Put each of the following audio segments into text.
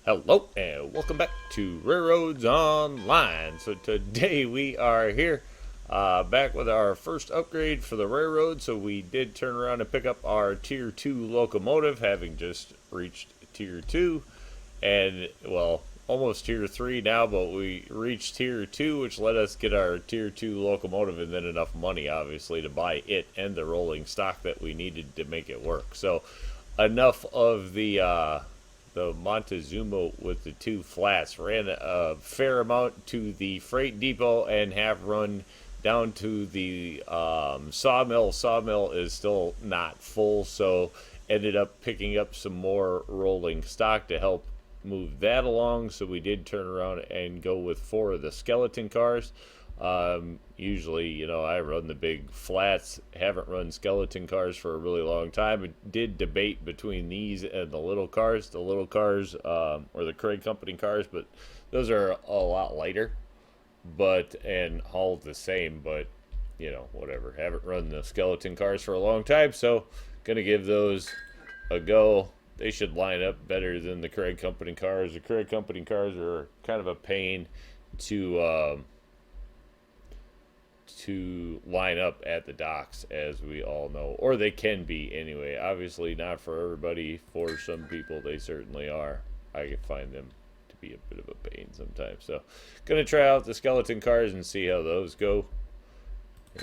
Hello and welcome back to RailRoads Online. So today we are here back with our first upgrade for the railroad. So we did turn around and pick up our Tier 2 locomotive, having just reached Tier 2. And, well, almost Tier 3 now, but we reached Tier 2, which let us get our Tier 2 locomotive and then enough money, obviously, to buy it and the rolling stock that we needed to make it work. So enough of the Montezuma with the two flats. Ran a fair amount to the freight depot and have run down to the sawmill. Sawmill is still not full, so ended up picking up some more rolling stock to help move that along. So we did turn around and go with 4 of the skeleton cars. Usually, I run the big flats, haven't run skeleton cars for a really long time. I did debate between these and the little cars. The little cars, or the Craig Company cars, but those are a lot lighter, and haul the same, but, whatever. Haven't run the skeleton cars for a long time, so gonna give those a go. They should line up better than the Craig Company cars. The Craig Company cars are kind of a pain to line up at the docks, as we all know, or they can be anyway. Obviously not for everybody. For some people they certainly are. I can find them to be a bit of a pain sometimes, so gonna try out the skeleton cars and see how those go.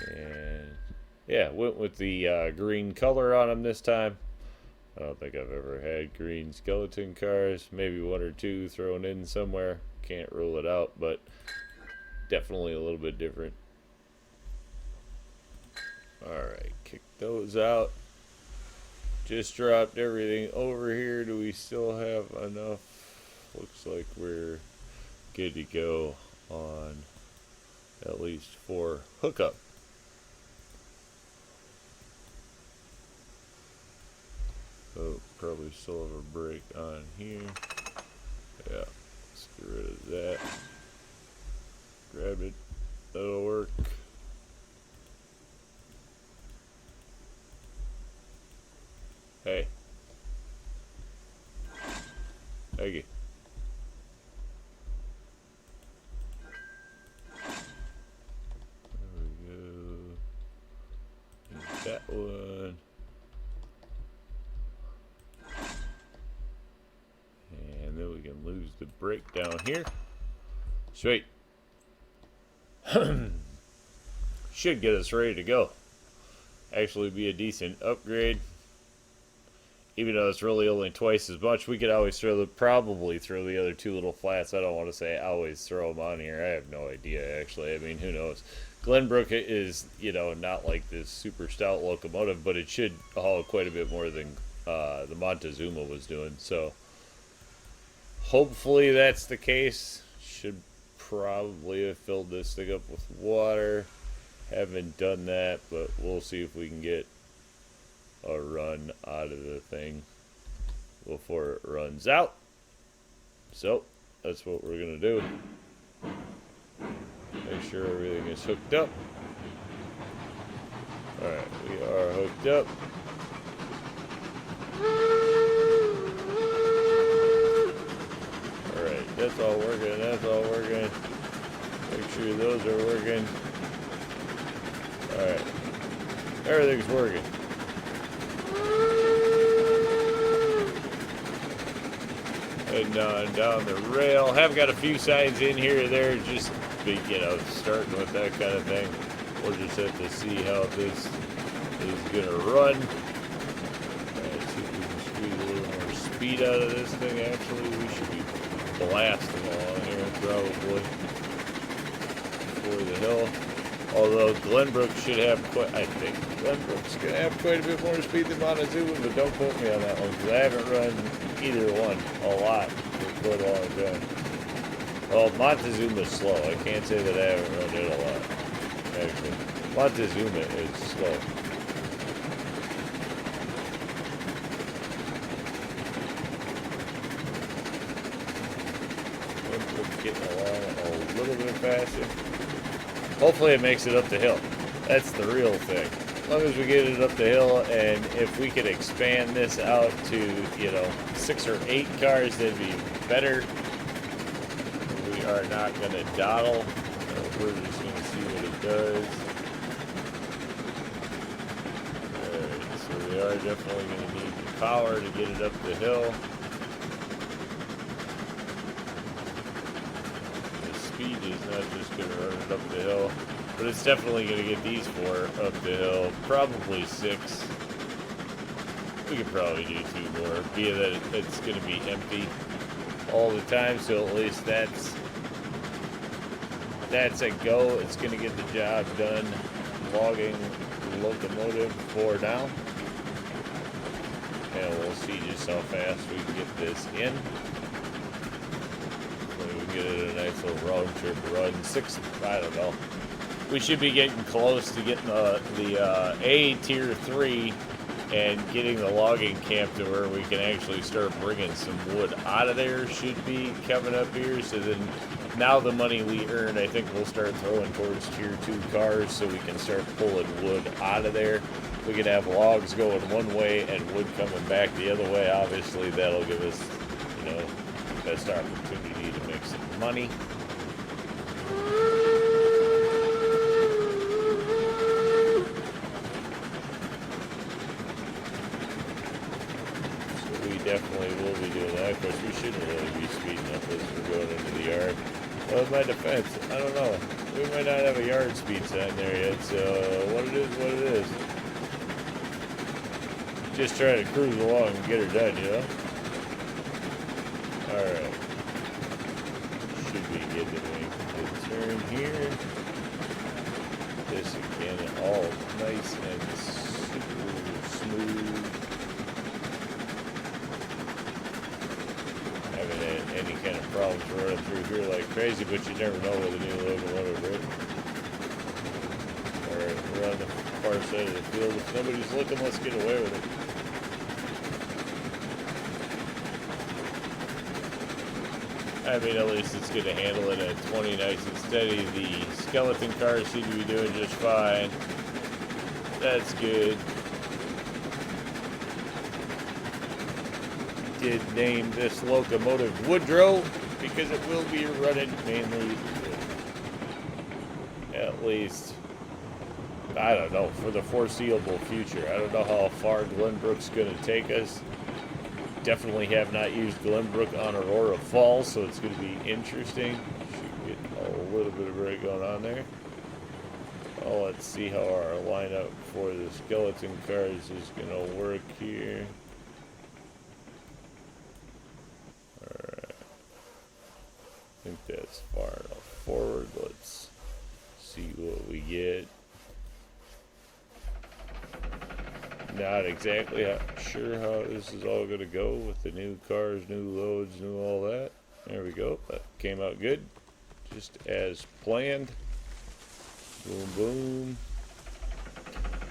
And yeah, went with the green color on them this time. I don't think I've ever had green skeleton cars. Maybe 1 or 2 thrown in somewhere, can't rule it out, but definitely a little bit different. Alright, kick those out. Just dropped everything over here. Do we still have enough? Looks like we're good to go on at least 4 hookup. Oh, probably still have a break on here. Yeah, let's get rid of that. Grab it. That'll work. Hey. Thank you. There we go. There's that one. And then we can lose the brake down here. Sweet. Should get us ready to go. Actually be a decent upgrade. Even though it's really only twice as much, we could always probably throw the other 2 little flats. I don't want to say always throw them on here. I have no idea, actually. I mean, who knows? Glenbrook is, not like this super stout locomotive, but it should haul quite a bit more than the Montezuma was doing. So hopefully that's the case. Should probably have filled this thing up with water. Haven't done that, but we'll see if we can get a run out of the thing before it runs out. So that's what we're gonna do. Make sure everything is hooked up. Alright, we are hooked up. Alright, that's all working, that's all working. Make sure those are working. Alright, everything's working. Heading on down the rail. Have got a few signs in here or there, just starting with that kind of thing. We'll just have to see how this is gonna run. See if we can squeeze a little more speed out of this thing. Actually, we should be blasting along here probably for the hill. Although Glenbrook should have I think Glenbrook's gonna have quite a bit more speed than Montezuma, but don't quote me on that one because I haven't run either one a lot for quite a long time. Well, Montezuma's slow. I can't say that I haven't run it a lot. Actually, Montezuma is slow. Glenbrook's getting along a little bit faster. Hopefully it makes it up the hill. That's the real thing. long as we get it up the hill, and if we could expand this out to, you know, 6 or 8 cars, that'd be better. We are not going to dawdle. We're just going to see what it does. Alright, so we are definitely going to need the power to get it up the hill. The speed is not just going to run it up the hill, but it's definitely going to get these 4 up the hill. Probably 6. We could probably do 2 more, being that it's going to be empty all the time, so at least that's a go. It's going to get the job done. Logging locomotive for now. And we'll see just how fast we can get this in. So we can get it a nice little round trip run. 6, I don't know. We should be getting close to getting the A tier 3 and getting the logging camp to where we can actually start bringing some wood out of there. Should be coming up here. So then now the money we earn, I think we'll start throwing towards tier 2 cars so we can start pulling wood out of there. We can have logs going one way and wood coming back the other way. Obviously, that'll give us, you know, the best opportunity to make some money. Definitely will be doing that. Of course, we shouldn't really be speeding up as we're going into the yard. Well, in my defense, I don't know. We might not have a yard speed sign there yet, so what it is. Just trying to cruise along and get her done, you know? Alright. Should be good to make the turn here. This again, all nice and super smooth. Any kind of problems running through here like crazy, but you never know with a new locomotive, right? Alright, we're on the far side of the field. If nobody's looking, let's get away with it. I mean, at least it's going to handle it at 20 nice and steady. The skeleton cars seem to be doing just fine. That's good. Did name this locomotive Woodrow because it will be running mainly, at least, I don't know, for the foreseeable future. I don't know how far Glenbrook's going to take us. Definitely have not used Glenbrook on Aurora Falls, so it's going to be interesting. Should get a little bit of break going on there. Well, let's see how our lineup for the skeleton cars is going to work here. I think that's far enough forward. Let's see what we get. Not exactly sure how this is all going to go with the new cars, new loads, new all that. There we go. That came out good. Just as planned. Boom, boom.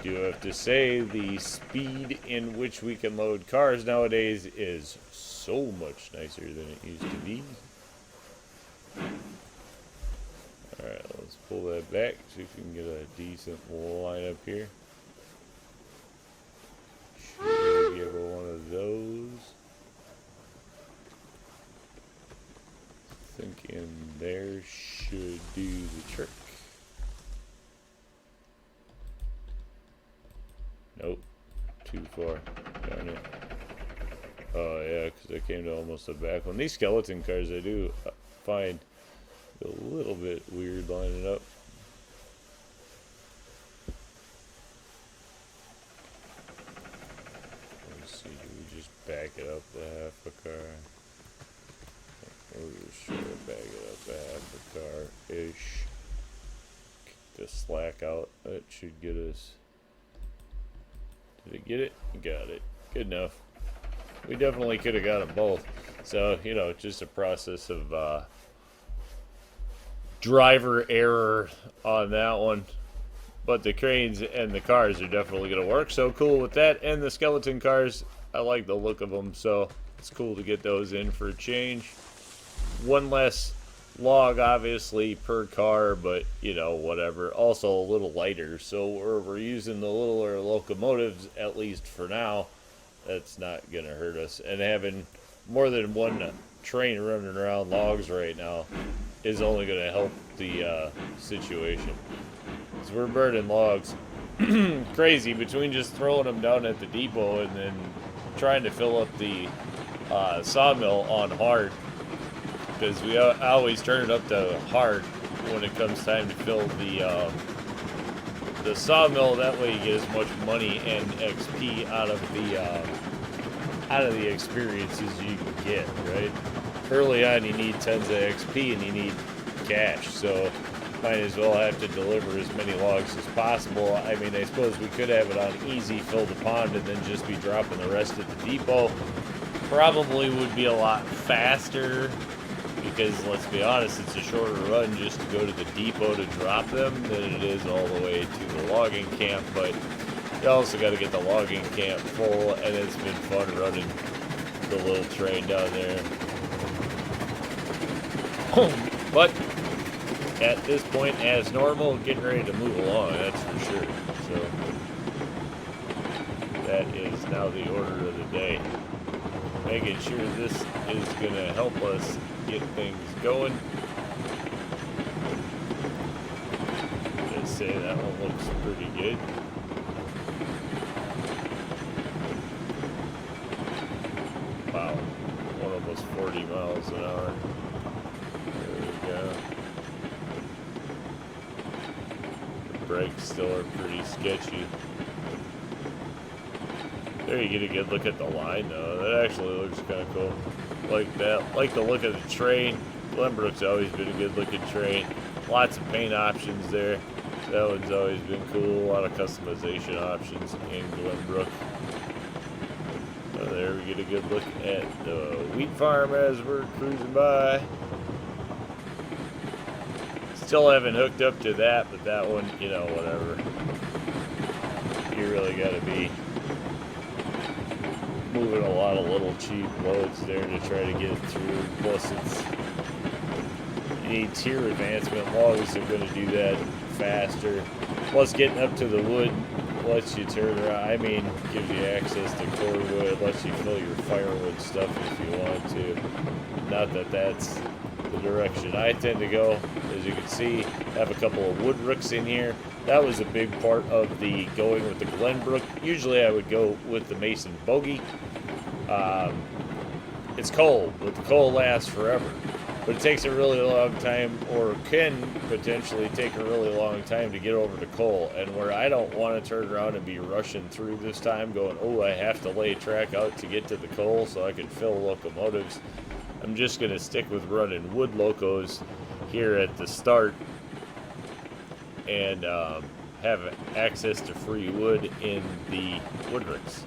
Do have to say the speed in which we can load cars nowadays is so much nicer than it used to be. Alright, let's pull that back so we can get a decent lineup here. Should give her one of those. Thinking there should do the trick. Nope, too far. Darn it. Oh yeah, because I came to almost the back one. These skeleton cars I do find a little bit weird lining up. Let's see, do we just back it up a half a car? We'll just try to back it up a half a car-ish. Kick the slack out. That should get us. Did it get it? Got it. Good enough. We definitely could have got them both. So, you know, just a process of driver error on that one. But the cranes and the cars are definitely going to work. So cool with that. And the skeleton cars, I like the look of them. So it's cool to get those in for a change. One less log obviously per car, but you know, whatever. Also a little lighter, so we're using the littler locomotives at least for now. That's not gonna hurt us. And having more than one train running around logs right now is only gonna help the situation. So we're burning logs. Crazy, between just throwing them down at the depot and then trying to fill up the sawmill on hard, because we always turn it up to hard when it comes time to fill the sawmill. That way you get as much money and XP out of the experiences you can get. Right, early on you need tons of XP and you need cash, so might as well have to deliver as many logs as possible. I mean, I suppose we could have it on easy, fill the pond, and then just be dropping the rest at the depot. Probably would be a lot faster, because let's be honest, it's a shorter run just to go to the depot to drop them than it is all the way to the logging camp. But you also got to get the logging camp full, and it's been fun running the little train down there. But at this point, as normal, getting ready to move along, that's for sure. So that is now the order of the day. Making sure this is going to help us get things going. I'd say that one looks pretty good. Wow, one almost 40 miles an hour. There we go. The brakes still are pretty sketchy. There you get a good look at the line though. That actually looks kind of cool. Like that. Like the look of the train. Glenbrook's always been a good looking train. Lots of paint options there. That one's always been cool. A lot of customization options in Glenbrook. There we get a good look at the wheat farm as we're cruising by. Still haven't hooked up to that, but that one, you know, whatever. You really gotta be moving a lot of little cheap loads there to try to get it through. Plus you need tier advancement. Logs are going to do that faster. Plus getting up to the wood lets you turn around. I mean, gives you access to core wood, lets you fill your firewood stuff if you want to. Not that that's the direction I tend to go. As you can see, I have a couple of wood rooks in here. That was a big part of the going with the Glenbrook. Usually I would go with the Mason Bogey. It's coal, but the coal lasts forever. But it takes a really long time, or can potentially take a really long time to get over to coal. And where I don't want to turn around and be rushing through this time, going, oh, I have to lay track out to get to the coal so I can fill locomotives. I'm just going to stick with running wood locos here at the start and have access to free wood in the wood ricks.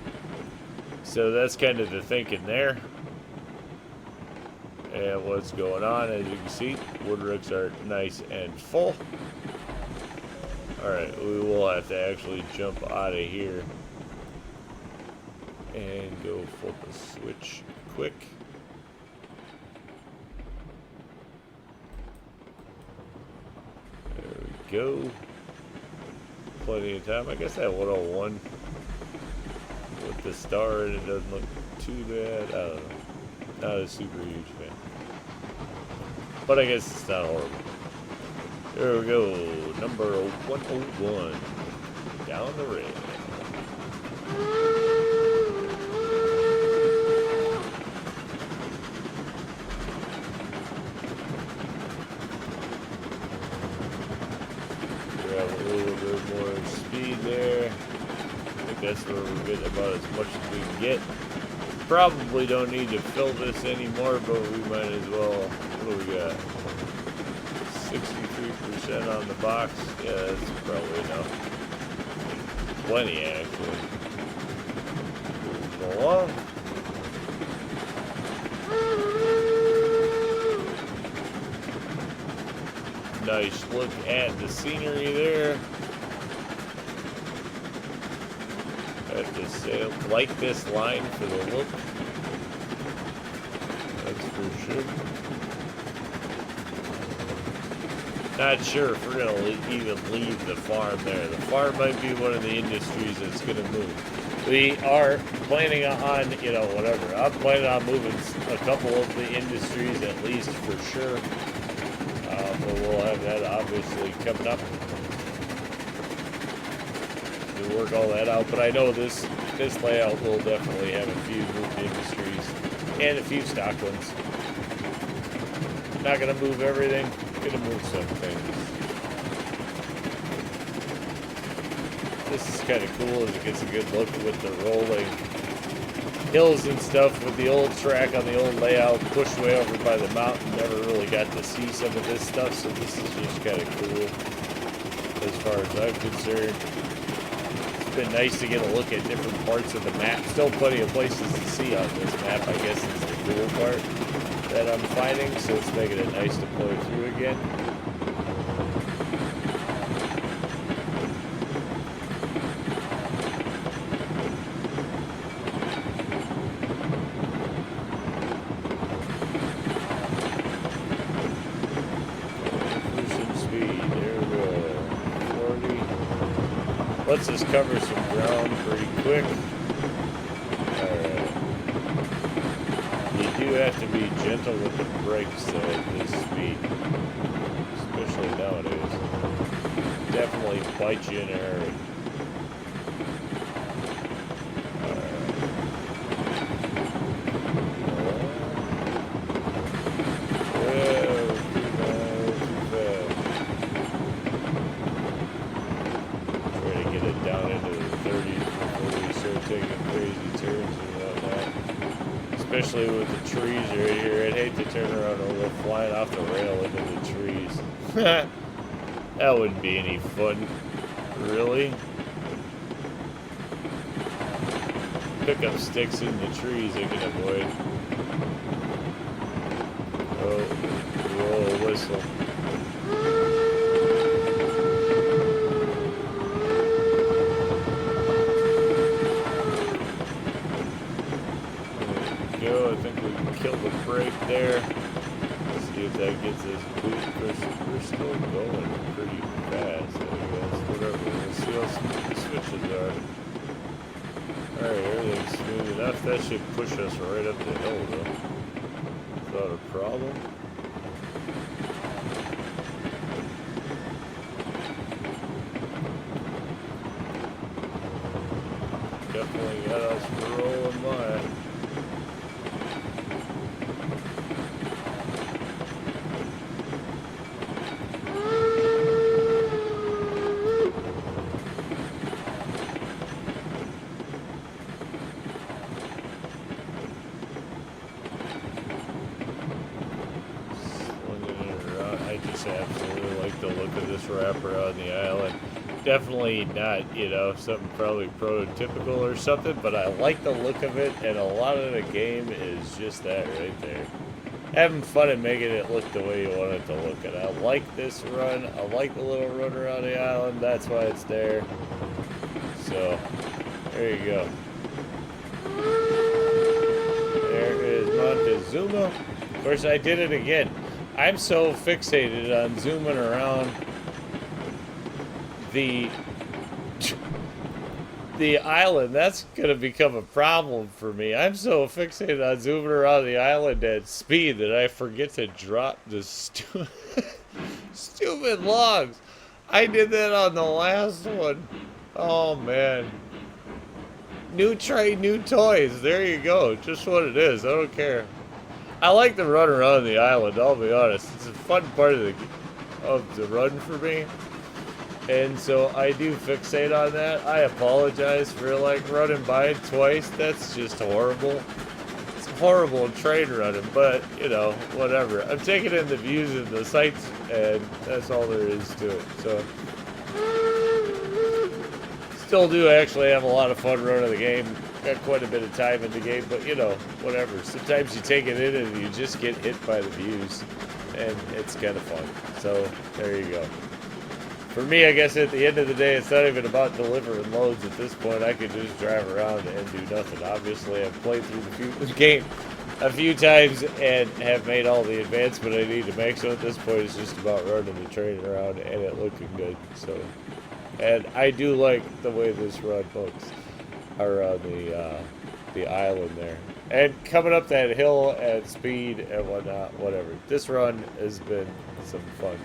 So that's kind of the thinking there. And what's going on, as you can see, wood ricks are nice and full. Alright, we will have to actually jump out of here and go flip a switch quick. There we go. Plenty of time. I guess that 101 with the star and it doesn't look too bad. I don't know. Not a super huge fan. But I guess it's not horrible. There we go. Number 101. Down the rail. Grab a little bit more speed there. I think that's where we're getting about as much as we can get. Probably don't need to fill this anymore, but we might as well. What do we got? 63% on the box. Yeah, that's probably enough. Plenty, actually. Moving along. Nice look at the scenery there. I have to say, like this line for the look. That's for sure. not sure if we're going to even leave the farm there. The farm might be one of the industries that's going to move. We are planning on, you know, whatever. I'm planning on moving a couple of the industries at least for sure. But we'll have that obviously coming up. To work all that out. But I know this layout will definitely have a few moved industries and a few stock ones. Not going to move everything. Going to move some things. This is kind of cool as it gets a good look with the rolling hills and stuff with the old track on the old layout pushed way over by the mountain. Never really got to see some of this stuff, so this is just kind of cool as far as I'm concerned. It's been nice to get a look at different parts of the map. Still plenty of places to see on this map, I guess is the cool part that I'm finding, so it's making it nice to play through again. Lets us cover some ground pretty quick. Alright. You do have to be gentle with the brakes though at this speed. Especially nowadays. Definitely bite you in a hurry. Especially with the trees right here. I'd hate to turn around and go flying off the rail into the trees. That wouldn't be any fun. Really? Pick up sticks in the trees I can avoid. Oh, whistle. I think we can kill the brake there. Let's see if that gets us boost. We're still going pretty fast, I guess. Whatever. We'll see how smooth the switches are. Alright, everything's smooth enough. That should push us right up the hill, though. Without a problem. Definitely got us rolling by. Absolutely like the look of this wrap around the island. Definitely not, you know, something probably prototypical or something, but I like the look of it, and a lot of the game is just that right there. Having fun and making it look the way you want it to look, and I like this run. I like the little run around the island. That's why it's there. So, there you go. There is Montezuma. Of course, I did it again. I'm so fixated on zooming around the island. That's going to become a problem for me. I'm so fixated on zooming around the island at speed that I forget to drop the stupid logs. I did that on the last one. Oh, man. New train, new toys. There you go. Just what it is. I don't care. I like the run around the island, I'll be honest. It's a fun part of the run for me. And so I do fixate on that. I apologize for like running by it twice. That's just horrible. It's horrible train running, but you know, whatever. I'm taking in the views and the sights, and that's all there is to it. So still do actually have a lot of fun running the game. Got quite a bit of time in the game, but you know, whatever. Sometimes you take it in and you just get hit by the views, and it's kind of fun. So, there you go. For me, I guess at the end of the day, it's not even about delivering loads at this point. I could just drive around and do nothing. Obviously, I've played through the game a few times and have made all the advancement I need to make. So at this point, it's just about running the train around and it looking good. So, and I do like the way this run looks around the island there, and coming up that hill at speed and whatnot. Whatever. This run has been some fun.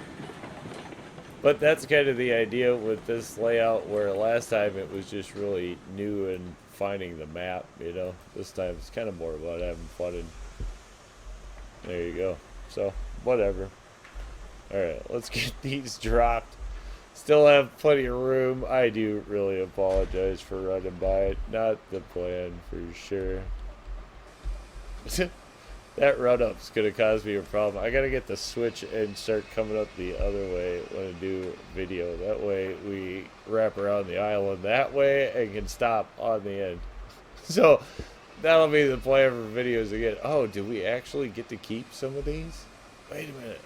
But that's kind of the idea with this layout, where last time it was just really new and finding the map, you know. This time it's kind of more about having fun, and there you go. So, whatever. Alright, let's get these dropped. Still have plenty of room. I do really apologize for running by it. Not the plan, for sure. That run-up's going to cause me a problem. I got to get the switch and start coming up the other way when I do video. That way we wrap around the island that way and can stop on the end. So that'll be the plan for videos again. Oh, do we actually get to keep some of these? Wait a minute.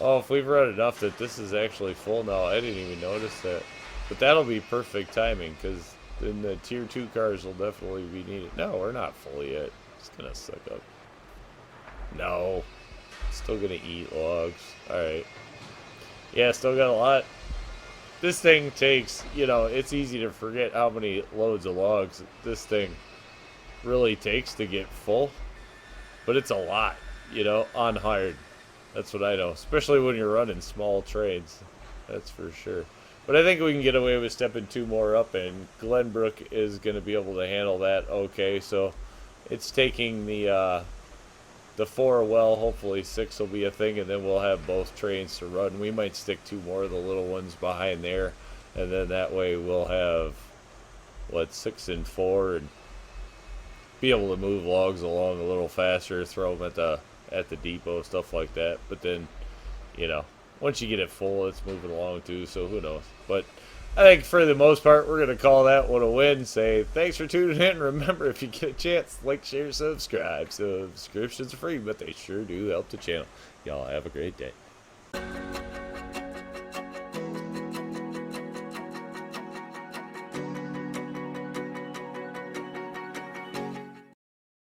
Oh, if we've run enough that this is actually full now, I didn't even notice that. But that'll be perfect timing, because then the tier 2 cars will definitely be needed. No, we're not full yet. It's gonna suck up. No. Still gonna eat logs. Alright. Yeah, still got a lot. This thing takes, you know, it's easy to forget how many loads of logs this thing really takes to get full. But it's a lot, you know, on hired. That's what I know. Especially when you're running small trains. That's for sure. But I think we can get away with stepping 2 more up, and Glenbrook is going to be able to handle that okay. So it's taking the 4, well, hopefully 6 will be a thing, and then we'll have both trains to run. We might stick 2 more of the little ones behind there, and then that way we'll have, what, 6 and 4, and be able to move logs along a little faster, throw them at the depot, stuff like that. But then, you know, once you get it full, it's moving along too, so who knows. But I think for the most part, we're going to call that one a win. Say thanks for tuning in. Remember, if you get a chance, like, share, subscribe. Subscriptions are free, but they sure do help the channel. Y'all have a great day.